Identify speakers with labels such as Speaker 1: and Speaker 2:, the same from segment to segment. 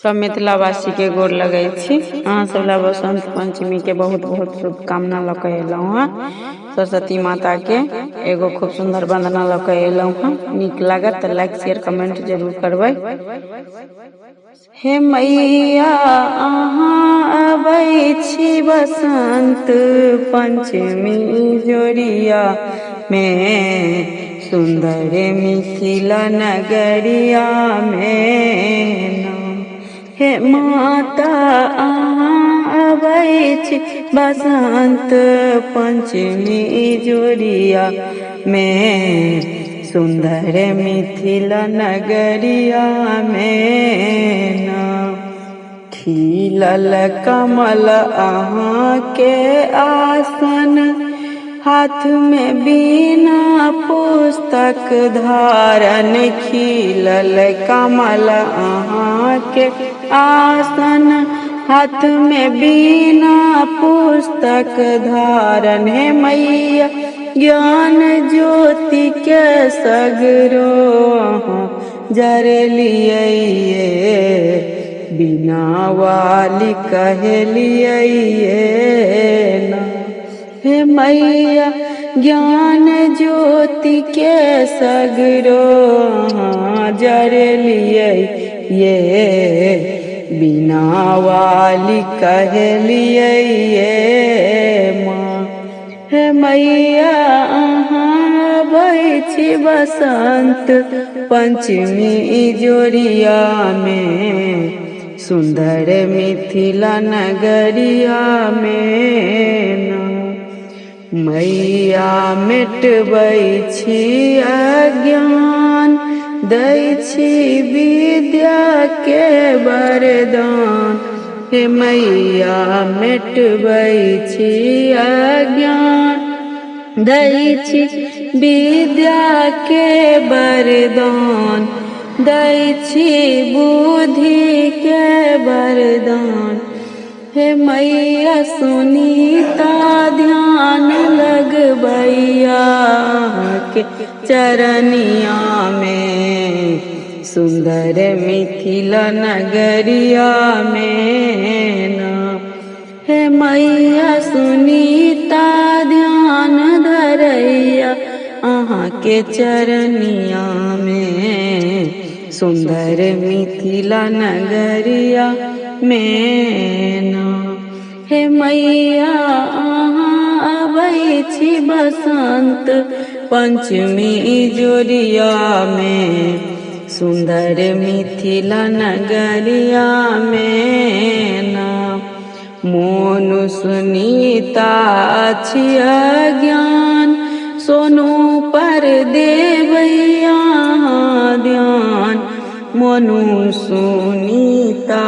Speaker 1: सब मिथिलावासी के गोर लगै छी। अहाँ सब ला बसंत पंचमी के बहुत बहुत शुभकामना लऽ के एलहुँ हँ। सरस्वती माता के एगो खूब सुंदर वंदना लऽ के एलहुँ हँ। नीक लागत तो लाइक शेयर कमेंट जरूर करबै। हे मैया अहाँ अबै छी बसंत पंचमी जोड़िया में, सुंदर मिथिला नगरिया में ना। हे माता अहाँ अबै छी बसंत पंचमी जोड़िया में, सुंदर मिथिला नगरिया में ना। खिलल कमल अहाँ के आसन, हाथ में बीना पुस्तक धारण। खिलल कमल अहाँ के आसन, हाथ में बीना पुस्तक धारण। हे मैया ज्ञान ज्योति के सगरो अहाँ जरलियै, बिना वाली कहलियै ना। हे मैया ज्ञान ज्योति के सगरो अहाँ जरलियै, बिना वाली कहलियै माँ। हे मैया अहाँ अबै छी बसंत पंचमी जोड़िया में, सुंदर मिथिला नगरिया में ना। मैया मिटबै छी अज्ञान, दै छी विद्या के वरदान। हे मैया मिटबै छी अज्ञान, दै छी विद्या के वरदान। दै छी बुद्धि के वरदान। हे मैया सुनीता ध्यान लगबैया के चरनिया में, सुंदर मिथिला नगरिया में ना। हे मैया सुनीता ध्यान धरैया अहाँ के चरनिया में, सुंदर मिथिला नगरिया में ना। हे मैया अहाँ अबै छी बसंत पंचमी जोड़िया में, सुंदर मिथिला नगरिया में ना। मोनु सुनीता अछि अज्ञान, सोनू पर देवैया ध्यान। मोनु सुनीता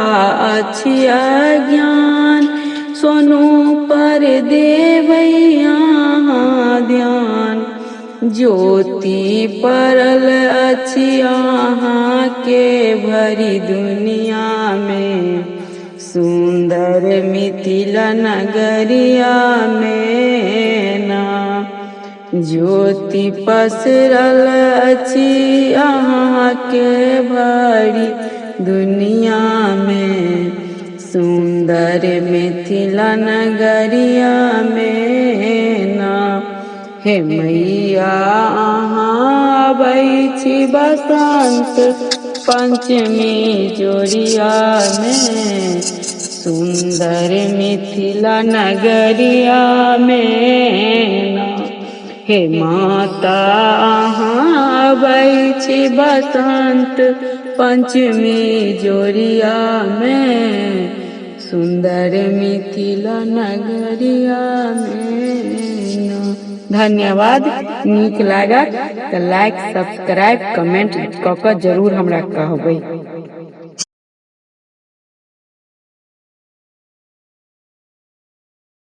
Speaker 1: अछि अज्ञान, सोनू पर देवैया ध्यान। ज्योति परल अछि अहाँ के भरी दुनिया में, सुंदर मिथिला नगरिया में ना। ज्योति पसरल अछि अहाँ के भरी दुनिया में, सुंदर मिथिला नगरिया में ना। हे मैया अहाँ अबै छी बसंत पंचमी जोड़िया में, सुंदर मिथिला नगरिया में ना। हे माता अहाँ अबै छी बसंत पंचमी जोड़िया में, सुंदर मिथिला नगरिया में ना। धन्यवाद। नीक लागत तो लाइक सब्सक्राइब कमेंट क के जरूर हमरा कहबै।